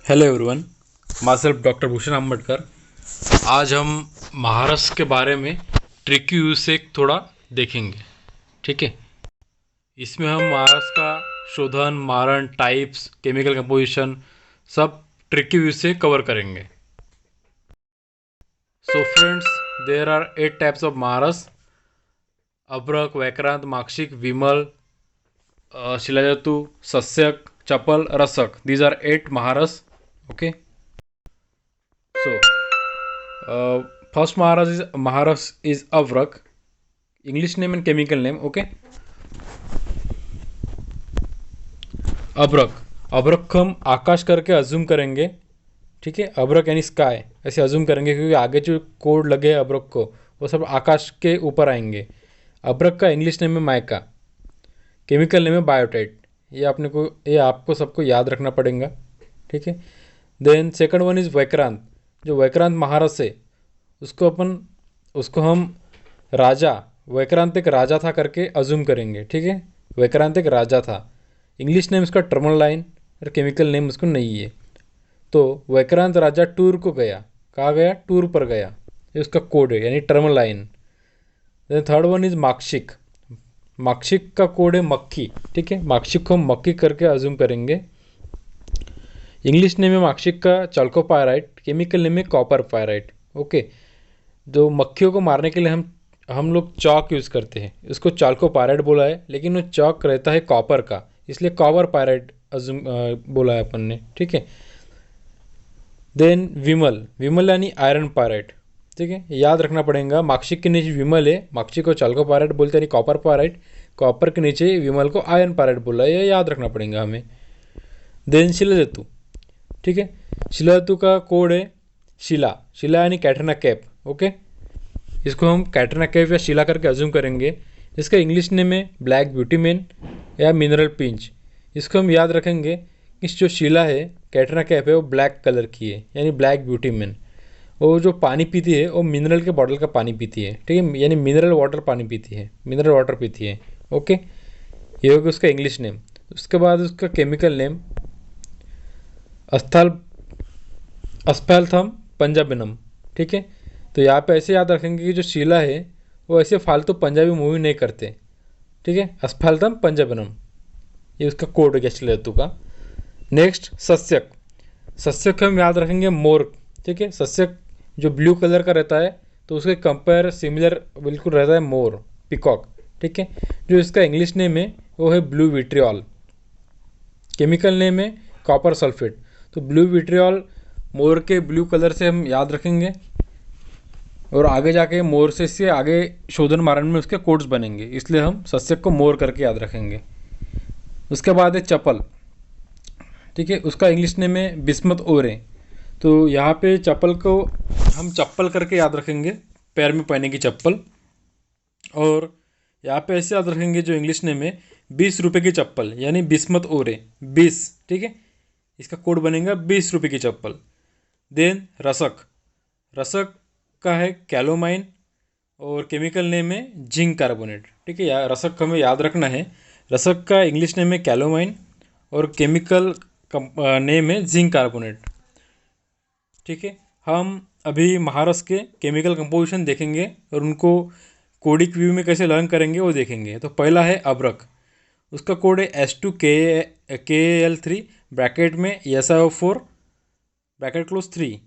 Hello everyone, my self doctor Bhushan Ambedkar. आज हम महाराष्ट्र के बारे में ट्रिकी यूज से थोड़ा देखेंगे। ठीक है। इसमें हम महाराष्ट्र का शोधन, मारण, टाइप्स, केमिकल कंपोजिशन सब ट्रिकी यूज से कवर करेंगे। So friends, there are 8 types of महाराष्ट्र: अभ्रक, वैक्रांत, माक्षिक, विमल, शिलाजतु, सस्यक, चपल, रसक. These are 8 Maharashtra. Okay. So first Maharashtra is Avrak. English name and chemical name. Okay. अब्रक. अब्रक को हम आकाश करके अज्यूम करेंगे. ठीक है. अब्रक यानी स्काई ऐसे अज्यूम करेंगे क्योंकि आगे जो कोड लगे अब्रक को वो सब आकाश के ऊपर आएंगे. अब्रक का इंग्लिश नेम है माइका. केमिकल नेम है बायोटाइट. ये आपको सबको याद रखना पड़ेगा. ठीक है. देन सेकंड वन इज़ वैक्रांत. जो वैक्रांत महाराज है उसको हम राजा, वैक्रांत एक राजा था करके अज्यूम करेंगे. ठीक है. वैक्रांत एक राजा था. इंग्लिश नेम उसका टर्मलाइन और केमिकल नेम उसको नहीं है. तो वैक्रांत राजा टूर को गया. कहाँ गया? टूर पर गया. ये उसका कोड है यानी tourmaline. Then third one is माक्षिक. माक्षिक का कोड है मक्खी. ठीक है. माक्षिक को हम मक्खी करके अज्यूम करेंगे. इंग्लिश नेम है माक्षिक का चाल्कोपायराइट. केमिकल नेम है कॉपर पायराइट. ओके. जो मक्खियों को मारने के लिए हम लोग चौक यूज़ करते हैं, उसको चाल्कोपायराइट बोला है, लेकिन वो चौक रहता है कॉपर का, इसलिए कॉपर पायराइट अज्यूम बोला है अपन ने. ठीक है. देन विमल. विमल यानी आयरन पायराइट. ठीक है. याद रखना पड़ेगा. माक्षिक के नीचे विमल है, माक्षिक को चाल्कोपायराइट बोलते हैं यानी कॉपर पायराइट. कॉपर के नीचे विमल को आयरन पायराइट बोला है. ये याद रखना पड़ेगा हमें. देन शिलाजतु. ठीक है. शिलाजतु का कोड है शिला. शिला यानी कैटरीना कैप. ओके. इसको हम कैटरीना कैप या शिला करके अज्यूम करेंगे. इसका इंग्लिश नेम है ब्लैक ब्यूटी मैन या मिनरल पिंच. इसको हम याद रखेंगे कि जो शिला है, कैटरीना कैप है, वो ब्लैक कलर की है यानी ब्लैक ब्यूटी मैन. वो जो पानी पीती है वो मिनरल के बॉटल का पानी पीती है. ठीक है. यानी मिनरल वाटर पानी पीती है, मिनरल वाटर पीती है. ओके. ये होगा उसका इंग्लिश नेम. उसके बाद उसका केमिकल नेम अस्थाल अस्फेल्थम पंजाबिनम. ठीक है. तो यहाँ पे ऐसे याद रखेंगे कि जो शीला है वो ऐसे फालतू पंजाबी मूवी नहीं करते. ठीक है. अस्फेल्थम पंजाबिनम ये उसका कोड है शीलातु का. नेक्स्ट सस्यक. सस्यक हम याद रखेंगे मोर. ठीक है. सस्यक जो ब्लू कलर का रहता है तो उसके कंपेयर सिमिलर बिल्कुल रहता है मोर, पिकॉक. ठीक है. जो इसका इंग्लिश नेम है वो है ब्लू विट्रियॉल. केमिकल नेम है कॉपर सल्फेट. तो ब्लू विट्रियॉल मोर के ब्लू कलर से हम याद रखेंगे और आगे जाके मोर से आगे शोधन मारण में उसके कोड्स बनेंगे, इसलिए हम सस्यक को मोर करके याद रखेंगे. उसके बाद है चप्पल. ठीक है. उसका इंग्लिश नेम है बिस्मत ओरे. तो यहाँ पे चप्पल को हम चप्पल करके याद रखेंगे, पैर में पहने की चप्पल. और यहाँ पे ऐसे याद रखेंगे जो इंग्लिश नेम है 20 रुपये की चप्पल यानी बिस्मत ओरे 20. ठीक है. इसका कोड बनेगा 20 रुपये की चप्पल. देन रसक. रसक का है कैलोमाइन और केमिकल नेम है जिंक कार्बोनेट. ठीक है. रसक का हमें याद रखना है. रसक का इंग्लिश नेम है कैलोमाइन और केमिकल नेम है जिंक कार्बोनेट. ठीक है. हम अभी महारस के केमिकल कंपोजिशन देखेंगे और उनको कोडिक व्यू में कैसे लर्न करेंगे वो देखेंगे. तो पहला है अब्रक. उसका कोड है S2KAL3 ब्रैकेट में SiO4 ब्रैकेट क्लोज 3.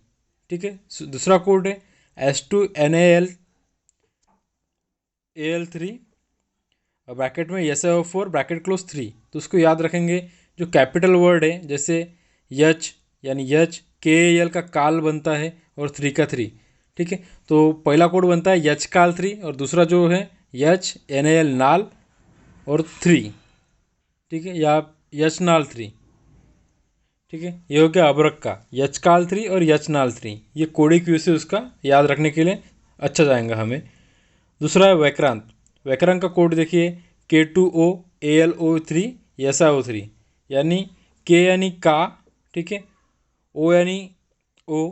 ठीक है. दूसरा कोड है S2NaAl3 ब्रैकेट में SiO4 ब्रैकेट क्लोज 3. तो उसको याद रखेंगे. जो कैपिटल वर्ड है जैसे यच यानी यच, KAL का काल बनता है और 3 का 3. ठीक है. तो पहला कोड बनता है यच काल 3 और दूसरा जो है यच NaL नाल और 3. ठीक है. या यच नाल 3. ठीक है. ये हो गया अब्रक का यचकाल 3 और यचनाल 3. ये कोडिक व्यू से उसका याद रखने के लिए अच्छा जाएगा हमें. दूसरा है वैक्रांत. वैक्रांत का कोड देखिए K2OAlO3 SiO3 यानी K यानी का. ठीक है. O यानी O.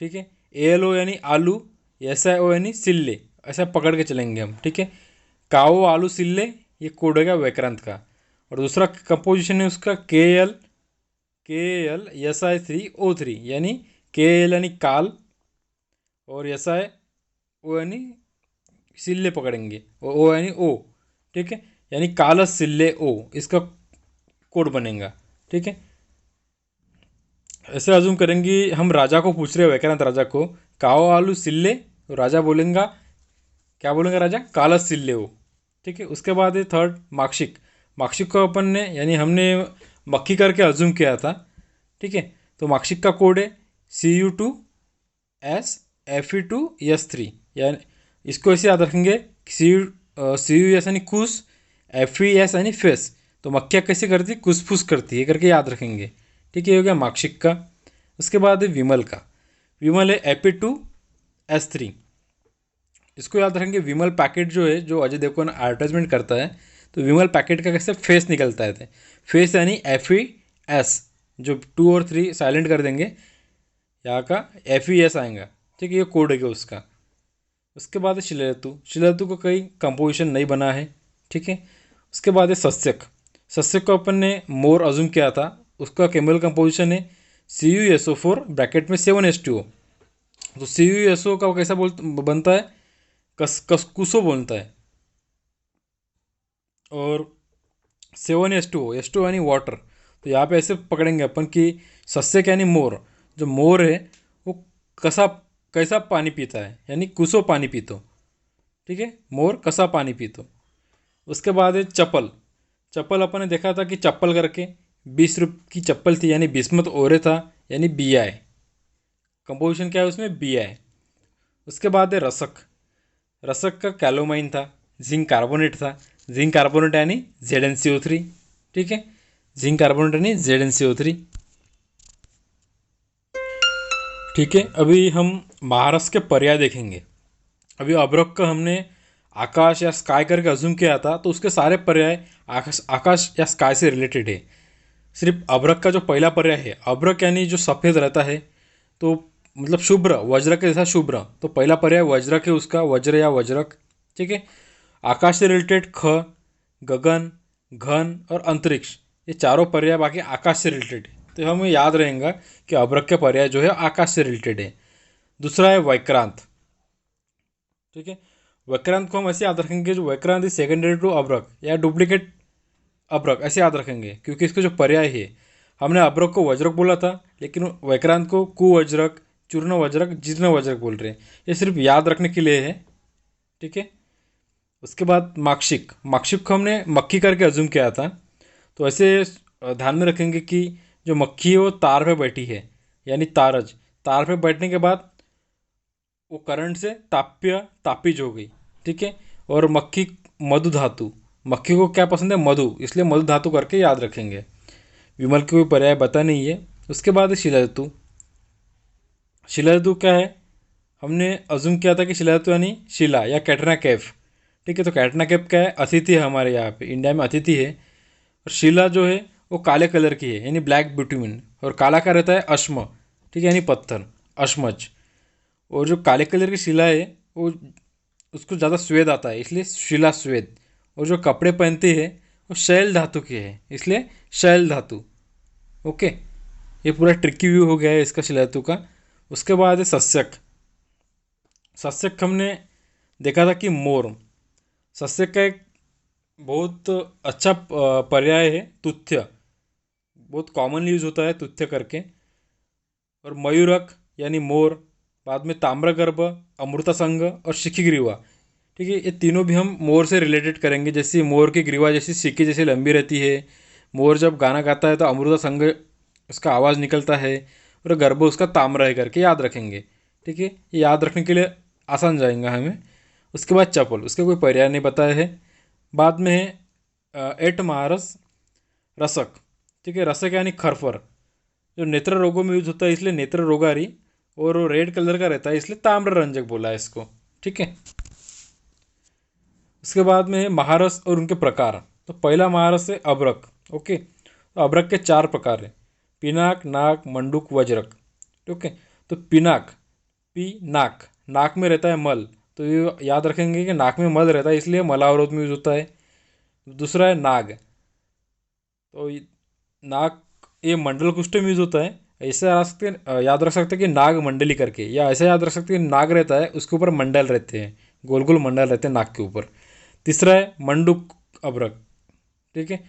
ठीक है. AlO यानी आलू, SiO यानी सिल्ले. ऐसा पकड़ के चलेंगे हम. ठीक है. काओ आलू सिल्ले ये कोड होगा वैक्रांत का. और दूसरा कंपोजिशन है उसका KL KALSI3O3 यानी के एल यानी काल और SI ओ यानी सिल्ले पकड़ेंगे और ओ यानी ओ, ठीक है, यानी कालस सिल्ले ओ, इसका कोड बनेगा। ठीक है, ऐसे अजूम करेंगे हम राजा को पूछ रहे हैं, वैक्रांत राजा को, काओ आलू सिल्ले, तो राजा बोलेंगा, क्या बोलेंगे राजा, कालस सिल्ले हो। ठीक है, उसके बाद है थर्ड माक्षिक। माक्षिक को अपन ने यानी हमने मक्खी करके अजूम किया था। ठीक है, तो माक्षिक का कोड है Cu2SFe2S3, यानी इसको ऐसे याद रखेंगे, CU यानी कुस, FES यानी फेस, तो मक्खियाँ कैसे करती, कुस फुस करती है करके याद रखेंगे। ठीक है, ये हो गया माक्षिक का। उसके बाद है विमल का। विमल है Fe2S3, इसको याद रखेंगे। विमल पैकेट जो है, जो अजय देवगन एडवर्टाइजमेंट करता है, तो विमल पैकेट का कैसे फेस निकलता है, फेस यानी FES, जो 2 और 3 साइलेंट कर देंगे, यहाँ का FES आएगा। ठीक है, ये कोड है उसका। उसके बाद है शिलाऋतु। शिलाऋतु को कहीं कंपोजिशन नहीं बना है। ठीक है, उसके बाद है सस्यक। सस्यक को अपन ने मोर अजूम किया था, उसका केमिकल कंपोजिशन है CuSO4 ब्रैकेट में 7H2O। तो CuSO का कैसा बनता है, कुसो बनता है। और 7H2O, H2O यानी वाटर, तो यहाँ पे ऐसे पकड़ेंगे अपन कि सस्यक यानी मोर, जो मोर है वो कसा कैसा पानी पीता है, यानी कुसो पानी पीतो। ठीक है, मोर कसा पानी पीतो। उसके बाद है चप्पल। चप्पल अपन ने देखा था कि चप्पल करके 20 रुपये की चप्पल थी, यानी बिस्मत ओरे था, यानी BI, कंपोजिशन क्या है उसमें, BI। उसके बाद है रसक। रसक का कैलोमाइन था, जिंक कार्बोनेट था, जिंक कार्बोनेट यानी ZnCO3। ठीक है, जिंक कार्बोनेट यानी ZnCO3। ठीक है, अभी हम महाराष्ट्र के पर्याय देखेंगे। अभी अब्रक का हमने आकाश या स्काई करके अज्यूम किया था, तो उसके सारे पर्याय आकाश या स्काई से रिलेटेड है। सिर्फ अब्रक का जो पहला पर्याय है, अब्रक यानी जो सफ़ेद रहता है, तो मतलब शुभ्र, वज्र के जैसा शुभ्र, तो पहला पर्याय वज्र के, उसका वज्र या वज्रक। ठीक है, आकाश से रिलेटेड ख, गगन, घन और अंतरिक्ष, ये चारों पर्याय बाकी आकाश से रिलेटेड है, तो हमें याद रहेगा कि अब्रक के पर्याय जो है आकाश से रिलेटेड है। दूसरा है वैक्रांत। ठीक है, वैक्रांत को हम ऐसे याद रखेंगे, जो वैक्रांत इज सेकेंडरी टू अब्रक या डुप्लीकेट अब्रक, ऐसे याद रखेंगे, क्योंकि इसके जो पर्याय है, हमने अब्रक को वज्रक बोला था, लेकिन वैक्रांत को कुवज्रक, चूर्ण वज्रक, जीर्ण वज्रक बोल रहे हैं। ये सिर्फ याद रखने के लिए है। ठीक है, उसके बाद माक्षिक। माक्षिक को हमने मक्खी करके अज्यूम किया था, तो ऐसे ध्यान में रखेंगे कि जो मक्खी है वो तार पे बैठी है, यानी तारज, तार पे बैठने के बाद वो करंट से तापिज हो गई। ठीक है, और मक्खी मधु धातु, मक्खी को क्या पसंद है, मधु, इसलिए मधु धातु करके याद रखेंगे। विमल के कोई पर्याय पता नहीं है। उसके बाद है शिलाऋतु। शिलाऋतु क्या है, हमने अज्यूम किया था कि शिलाऋतु यानी शिला या कैटरीना कैफ। ठीक है, तो कैटरीना कैफ क्या है, अतिथि है हमारे यहाँ पे इंडिया में, अतिथि है। और शिला जो है वो काले कलर की है, यानी ब्लैक बिटुमिन, और काला का रहता है अश्म। ठीक है, यानी पत्थर, अश्मज। और जो काले कलर की शिला है वो, उसको ज़्यादा स्वेद आता है, इसलिए शिला स्वेद। और जो कपड़े पहनते हैं वो शैल धातु के है, इसलिए शैल धातु। ओके, ये पूरा ट्रिकी व्यू हो गया है इसका शिलाधातु का। उसके बाद है सस्यक। सस्यक हमने देखा था कि मोर। सस्यक का एक बहुत अच्छा पर्याय है तुथ्य, बहुत कॉमनली यूज होता है तुथ्य करके। और मयूरक यानी मोर, बाद में ताम्रगर्भ, अमृता संघ और शिखी ग्रीवा। ठीक है, ये तीनों भी हम मोर से रिलेटेड करेंगे, जैसे मोर की ग्रीवा जैसी सिक्की जैसी लंबी रहती है। मोर जब गाना गाता है तो अमृता संघ उसका आवाज़ निकलता है, और गर्भ उसका ताम्र है करके याद रखेंगे। ठीक है, ये याद रखने के लिए आसान जाएगा हमें। उसके बाद चपल, उसके कोई पर्याय नहीं बताया है। बाद में है एट महारस रसक। ठीक है, रसक यानी खरफर, जो नेत्र रोगों में यूज होता है, इसलिए नेत्र रोगारी, और वो रेड कलर का रहता है, इसलिए ताम्र रंजक बोला है इसको। ठीक है, उसके बाद में है महारस और उनके प्रकार। तो पहला महारस है अब्रक। ओके, तो अब्रक के 4 प्रकार हैं, पिनाक, नाक, मंडूक, वज्रक। ओके, तो पिनाक, पी नाक, नाक में रहता है मल, तो ये याद रखेंगे कि नाक में मल रहता है, इसलिए मलावरोध में यूज होता है। दूसरा है नाग। तो नाग ये मंडल कुष्ठम यूज होता है। ऐसे याद रख सकते हैं कि नाग मंडली करके, या ऐसे याद रख सकते हैं कि नाग रहता है उसके ऊपर मंडल रहते हैं, गोल गोल मंडल रहते हैं नाक के ऊपर। तीसरा है मंडूक अभ्रक। ठीक है,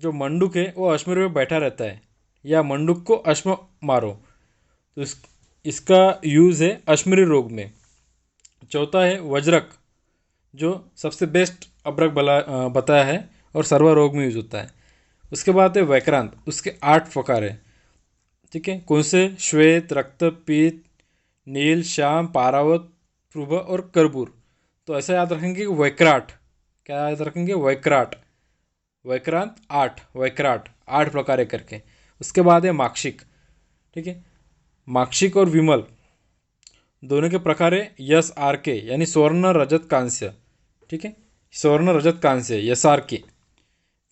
जो मंडूक है वो अश्मर में बैठा रहता है, या मंडूक को अश्म मारो, तो इसका यूज़ है अश्मरी रोग में। चौथा है वज्रक, जो सबसे बेस्ट अभ्रक बताया है और सर्व रोग में यूज होता है। उसके बाद है वैक्रांत, उसके 8 प्रकार है। ठीक है, कौन से? श्वेत, रक्त, पीत, नील, श्याम, पारावत, प्रभ और कर्पूर। तो ऐसा याद रखेंगे कि वैक्राट, क्या याद रखेंगे? वैक्राट, वैक्रांत 8, वैक्राट 8 प्रकार है करके। उसके बाद है माक्षिक। ठीक है, माक्षिक और विमल दोनों के प्रकार है यस आर के, यानी स्वर्ण रजत कांस्य। ठीक है, स्वर्ण रजत कांस्य यस आर के।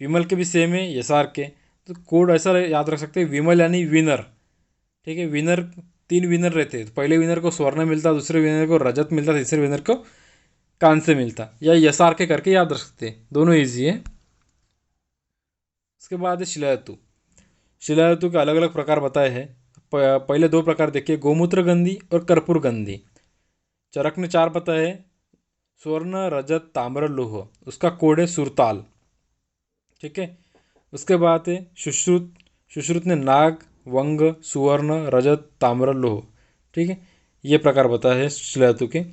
विमल के भी सेम है यस आर के। तो कोड ऐसा याद रख सकते हैं, विमल यानी विनर। ठीक है, विनर 3 विनर रहते हैं, तो पहले विनर को स्वर्ण मिलता, दूसरे विनर को रजत मिलता, तीसरे विनर को कांस्य मिलता, या यस आर के करके याद रख सकते हैं, दोनों ईजी है। उसके बाद है शिलायतु। शिलायतु के अलग अलग प्रकार बताए हैं। पहले 2 प्रकार देखिए, गोमूत्र गंधी और कर्पूर गंधी। चरक ने 4 बताए हैं, स्वर्ण, रजत, ताम्र, लोह। उसका कोड है सुरताल। ठीक है, उसके बाद है सुश्रुत। सुश्रुत ने नाग, वंग, सुवर्ण, रजत, ताम्र, लोह। ठीक है, ये प्रकार बताए हैं शिलायतु के।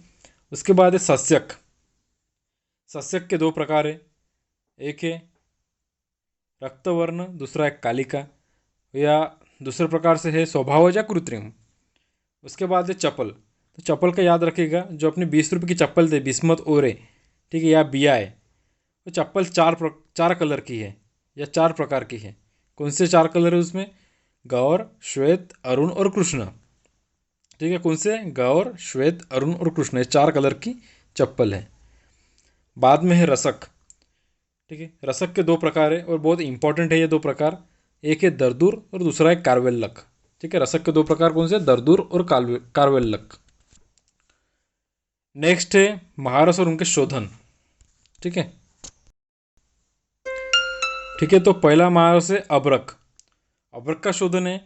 उसके बाद है सस्यक। सस्यक के 2 प्रकार है, एक है रक्तवर्ण, दूसरा है कालिका, या दूसरे प्रकार से है स्वभावज या कृत्रिम। उसके बाद है चप्पल। तो चप्पल का याद रखिएगा, जो अपनी 20 रुपये की चप्पल थे बिस्मत ओरे, ठीक है, या बिया है, वो चप्पल 4 कलर की है, या 4 प्रकार की है। कौन से 4 कलर है उसमें? गौर, श्वेत, अरुण और कृष्ण। ठीक है, कौन से? गौर, श्वेत, अरुण और कृष्ण, ये 4 कलर की चप्पल है। बाद में है रसक। ठीक है, रसक के 2 प्रकार है और बहुत इंपॉर्टेंट है ये 2 प्रकार। एक है दरदूर और दूसरा है कारवेल्लक। ठीक है, रसक के 2 प्रकार कौन से? दरदूर और कारवेल्लक। नेक्स्ट है महारस और उनके शोधन। ठीक है, ठीक है, तो पहला महारस है अभ्रक। अभ्रक का शोधन है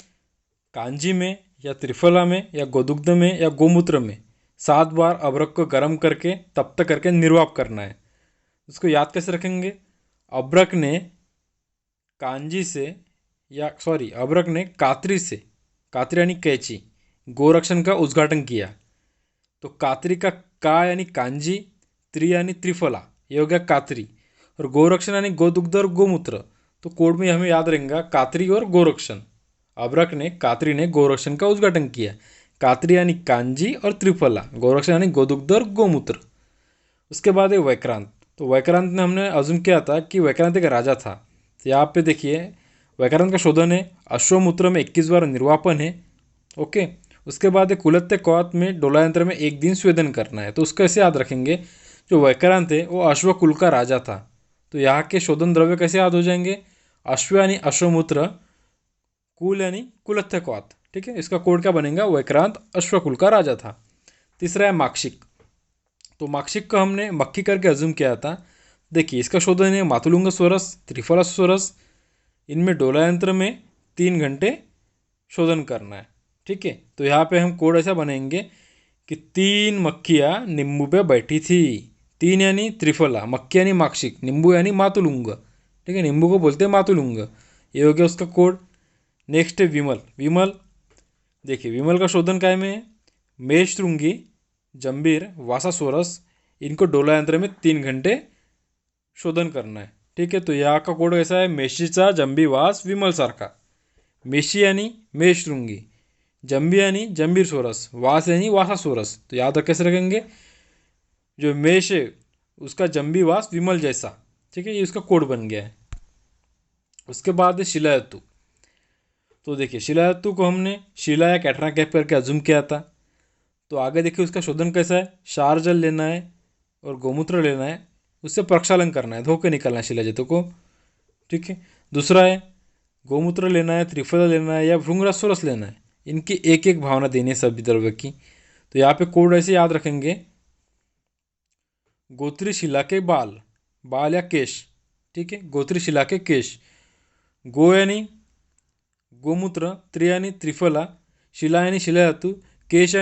कांजी में, या त्रिफला में, या गोदुग्ध में, या गोमूत्र में 7 बार अभ्रक को गर्म करके तप्त करके निर्वाप करना है। उसको याद कैसे रखेंगे? अभ्रक ने कांजी से, या सॉरी, अभ्रक ने कातरी से, कातरी यानी कैची, गोरक्षण का उद्घाटन किया। तो कातरी का यानी कांजी, त्रि यानी त्रिफला, ये हो गया कातरी, और गोरक्षण यानी गोदुग्ध और गोमूत्र। तो कोड में हमें याद रहेगा कातरी और गोरक्षण। अभ्रक ने, कातरी ने गोरक्षण का उद्घाटन किया। कातरी यानी कांजी और त्रिफला, गोरक्षण यानी गोदुग्ध और गोमूत्र। उसके बाद है वैक्रांत। तो वैक्रांत ने हमने अज्यूम किया था कि वैक्रांत एक राजा था। तो यहाँ पे देखिए वैक्रांत का शोधन है अश्वमूत्र में 21 बार निर्वापन है। ओके, उसके बाद है कुलत्ते कौत में डोला यंत्र में 1 दिन स्वेदन करना है। तो उसको ऐसे याद रखेंगे, जो वैक्रांत है वो अश्व कुल का राजा था। तो यहाँ के शोधन द्रव्य कैसे याद हो जाएंगे? अश्व यानी अश्वमूत्र, कुल यानी कुलत्थे कौत। ठीक है, इसका कोड क्या बनेगा? वैक्रांत अश्वकुल का राजा था। तीसरा है माक्षिक। तो माक्षिक को हमने मक्खी करके अज्यूम किया था। देखिए इसका शोधन है मातुलुंग स्वरस, त्रिफला स्वरस, इनमें डोला यंत्र में 3 घंटे शोधन करना है। ठीक है, तो यहाँ पे हम कोड ऐसा बनाएंगे कि 3 मक्खियाँ नींबू पे बैठी थी। 3 यानी त्रिफला, मक्खी यानी माक्षिक, नींबू यानी मातुलुंग। ठीक है, नींबू को बोलते हैं मातुलुंग। ये हो गया उसका कोड। नेक्स्ट है विमल। विमल, देखिए विमल का शोधन काय में है? मेषशृंगी, जंबीर, वासासोरस, इनको डोला यंत्र में 3 घंटे शोधन करना है। ठीक है, तो यहाँ का कोड ऐसा है मेशीचा जंबी वास विमल सारखा। मेशी यानी मेषशृंगी, जंबी यानी जंबीर सोरस, वास यानी वासासोरस। तो याद कैसे रखेंगे? जो मेष है उसका जंबी वास विमल जैसा। ठीक है, ये उसका कोड बन गया है। उसके बाद है शिलायतु। तो देखिए शिलायतु को हमने शिला या कैटरा कैप करके अज्यूम किया था। तो आगे देखिए उसका शोधन कैसा है? क्षार जल लेना है और गोमूत्र लेना है, उससे प्रक्षालन करना है, धो के निकालना है शिलाजितों को। ठीक है, दूसरा है गोमूत्र लेना है, त्रिफला लेना है, या भृंगरसोरस लेना है। इनकी एक एक भावना देनी है सभी द्रव्य की। तो यहाँ पे कोड ऐसे याद रखेंगे, गोत्री शिला के बाल, बाल या केश। ठीक है, गोत्री शिला के केश। गो यानी गोमूत्र, त्रि त्रिफला, शिला शिलाधातु, केश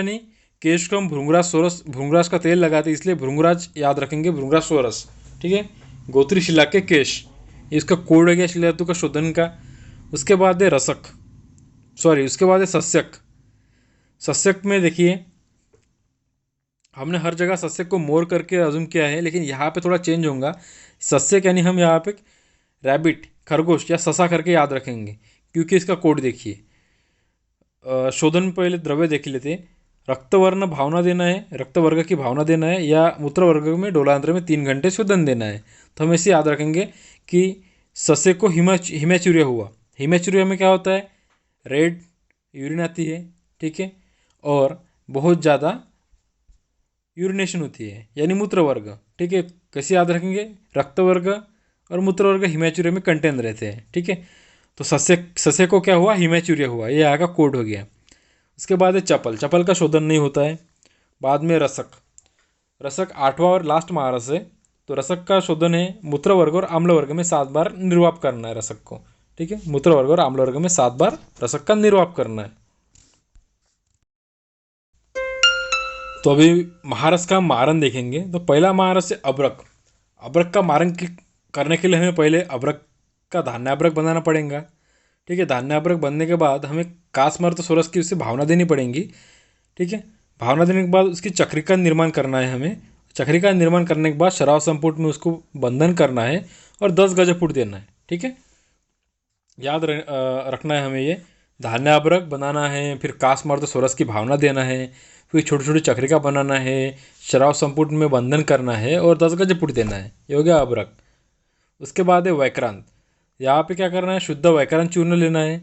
केशकम भृंगराज सोरस, भृंगराज का तेल लगाते इसलिए भृंगराज याद रखेंगे, भृंगराज सोरस। ठीक है, गोत्री शिला के केश, इसका कोड हो गया शिलाधातु का शोधन का। उसके बाद है रसक, सॉरी उसके बाद है सस्यक। सस्यक में देखिए हमने हर जगह सस्यक को मोर करके अज्यूम किया है, लेकिन यहाँ पे थोड़ा चेंज होगा। सस्यक यानी हम यहाँ पे रैबिट, खरगोश या ससा करके याद रखेंगे, क्योंकि इसका कोड देखिए। शोधन पहले द्रव्य देख लेते हैं। रक्तवर्ण भावना देना है, रक्त वर्ग की भावना देना है, या मूत्र वर्ग में डोलांतर में 3 घंटे शोधन देना है। तो हम इसे याद रखेंगे कि ससे को हिमैचुरिया हुआ। हिमैचुरिया में क्या होता है, रेड यूरिन आती है, ठीक है, और बहुत ज़्यादा यूरिनेशन होती है, यानी मूत्र वर्ग। ठीक है, कैसे याद रखेंगे, रक्त वर्ग और मूत्र वर्ग हिमैचुरिया में कंटेन रहते हैं। ठीक है, तो ससे को क्या हुआ, हिमैचुरिया हुआ, ये यहाँ का कोड हो गया। उसके बाद है चपल, चपल का शोधन नहीं होता है। बाद में रसक, रसक 8वां और लास्ट महारस है। तो रसक का शोधन है, मूत्र वर्ग और आम्ल वर्ग में 7 बार निर्वाप करना है रसक को। ठीक है, मूत्र वर्ग और आम्ल वर्ग में 7 बार रसक का निर्वाप करना है। तो अभी महारस का मारन देखेंगे। तो पहला महारस है अब्रक। अब्रक का मारन करने के लिए हमें पहले अब्रक का धान्याब्रक बनाना पड़ेगा। ठीक है, धान्याब्रक बनने के बाद हमें कासमर्त सोरस की उससे भावना देनी पड़ेगी। ठीक है, भावना देने के बाद उसकी चक्री का निर्माण करना है हमें। चक्री का निर्माण करने के बाद शराब संपुट में उसको बंधन करना है और 10 गजपुट देना है। ठीक है, याद रखना है हमें ये। धान्याब्रक बनाना है, फिर कासमर्त सोरस की भावना देना है, फिर छोटी छोटी चक्रिका बनाना है, शराब संपुट में बंधन करना है और 10 गजपुट देना है। ये हो गया अब्रक। उसके बाद है वैक्रांत। यहाँ पे क्या करना है, शुद्ध वैक्रांत चूर्ण लेना है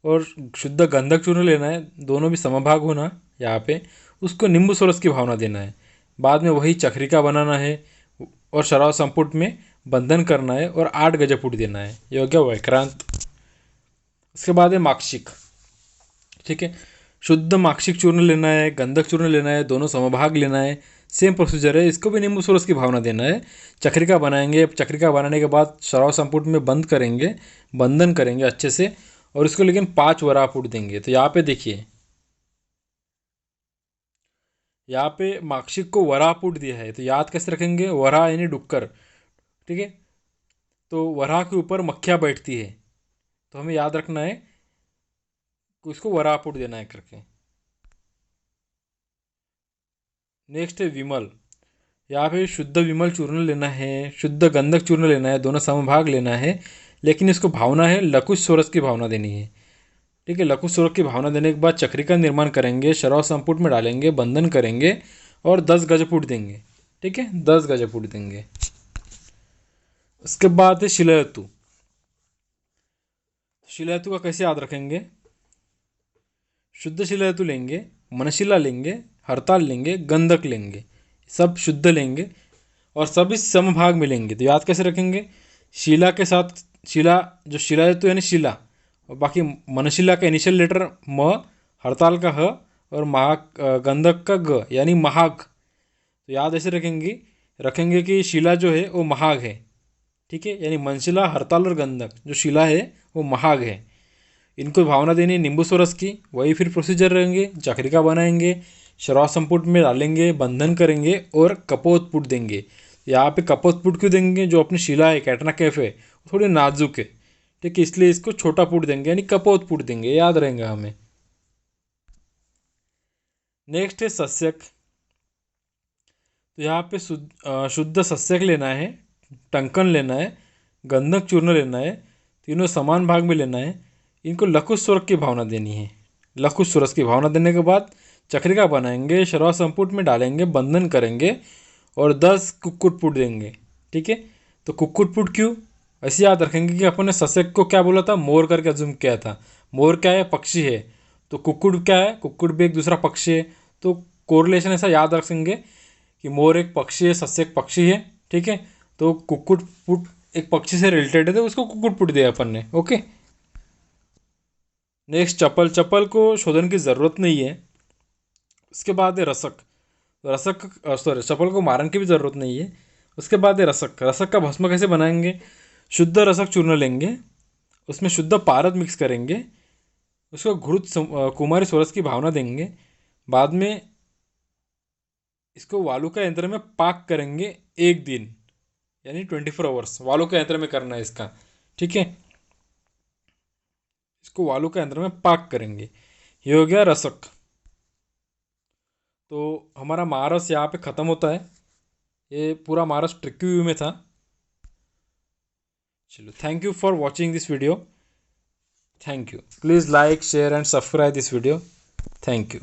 और शुद्ध गंधक चूर्ण लेना है, दोनों भी समभाग होना यहाँ पे। उसको नींबू सोरस की भावना देना है। बाद में वही चक्रिका बनाना है और शराब संपुट में बंधन करना है और 8 गजपुट देना है। ये हो गया वैक्रांत। उसके बाद है माक्षिक। ठीक है, शुद्ध माक्षिक चूर्ण लेना है, गंधक चूर्ण लेना है, दोनों समभाग लेना है। सेम प्रोसीजर है, इसको भी नींबू सोरस की भावना देना है। चक्रिका बनाएंगे, चक्रिका बनाने के बाद शराब संपुट में बंद करेंगे, बंधन करेंगे अच्छे से, और इसको लेकिन 5 वरापुट देंगे। तो यहाँ पे देखिए, यहाँ पे माक्षिक को वरापुट दिया है, तो याद कैसे रखेंगे, वरा यानी डुक्कर। ठीक है, तो वरा के ऊपर मक्खियाँ बैठती है, तो हमें याद रखना है कि उसको वरापुट देना है करके। नेक्स्ट है विमल। यहाँ पे शुद्ध विमल चूर्ण लेना है, शुद्ध गंधक चूर्ण लेना है, दोनों समभाग लेना है, लेकिन इसको भावना है लकुश सोरस की भावना देनी है। ठीक है, लकुश सोरस की भावना देने के बाद चक्री का निर्माण करेंगे, शराब संपुट में डालेंगे, बंधन करेंगे और 10 गजपुट देंगे। ठीक है, 10 गजपुट देंगे। उसके बाद है शिलायतु। शिलायतु का कैसे याद रखेंगे, शुद्ध शिलायतु लेंगे, मनशिला लेंगे, हड़ताल लेंगे, गंधक लेंगे, सब शुद्ध लेंगे और सभी समभाग में लेंगे। तो याद कैसे रखेंगे, शिला के साथ शिला, जो शिलायतु यानी शिला, और बाकी मनशिला का इनिशियल लेटर म, हड़ताल का ह और महाग गंधक का ग यानी महाग। तो याद ऐसे रखेंगे कि शिला जो है वो महाग है। ठीक है, यानी मनशिला, हड़ताल और गंधक जो शिला है वो महाग है। इनको भावना देनी है नींबू सोरस की, वही फिर प्रोसीजर रहेंगे। चक्रिका बनाएंगे, शराब संपुट में डालेंगे, बंधन करेंगे और कपोतपुट देंगे। यहाँ पे कपोतपुट क्यों देंगे, जो अपनी शिला है कैटना कैफ है थोड़ी नाजुक है, ठीक है, इसलिए इसको छोटा पुट देंगे यानी कपोतपुट देंगे, याद रहेगा हमें। नेक्स्ट है सस्यक। तो यहाँ पे शुद्ध सस्यक लेना है, टंकन लेना है, गंधक चूर्ण लेना है, तीनों समान भाग में लेना है। इनको लकुश सोरस की भावना देनी है। लकुश सोरस की भावना देने के बाद चक्रिका बनाएंगे, शराब संपुट में डालेंगे, बंधन करेंगे और 10 कुक्कुट पुट देंगे। ठीक है, तो कुक्कुट पुट क्यों, ऐसे याद रखेंगे कि अपन ने सस्यक को क्या बोला था, मोर करके अज्यूम किया था। मोर क्या है, पक्षी है, तो कुक्कुट क्या है, कुक्कुट भी एक दूसरा पक्षी है। तो कोरिलेशन ऐसा याद रखेंगे कि मोर एक पक्षी है, सस्यक पक्षी है। ठीक है, तो कुक्कुट पुट एक पक्षी से रिलेटेड है, तो उसको कुक्कुट पुट दिया अपन ने। ओके, नेक्स्ट चप्पल। चप्पल को शोधन की ज़रूरत नहीं है। उसके बाद है रसक। रसक सॉरी, चप्पल को मारन की भी ज़रूरत नहीं है। उसके बाद है रसक। रसक का भस्म कैसे बनाएंगे, शुद्ध रसक चूर्ण लेंगे, उसमें शुद्ध पारद मिक्स करेंगे, उसको घृत कुमारी स्वरस की भावना देंगे। बाद में इसको वालुका यंत्र में पाक करेंगे 1 दिन, यानी 24 आवर्स वालुका यंत्र में करना है इसका। ठीक है, इसको वालुका यंत्र में पाक करेंगे। ये हो गया रसक। तो हमारा महारस यहाँ पे ख़त्म होता है। ये पूरा महारस ट्रिकी व्यू में था। चलो, thank you for watching this video. Thank you. Please like share and subscribe this video. Thank you.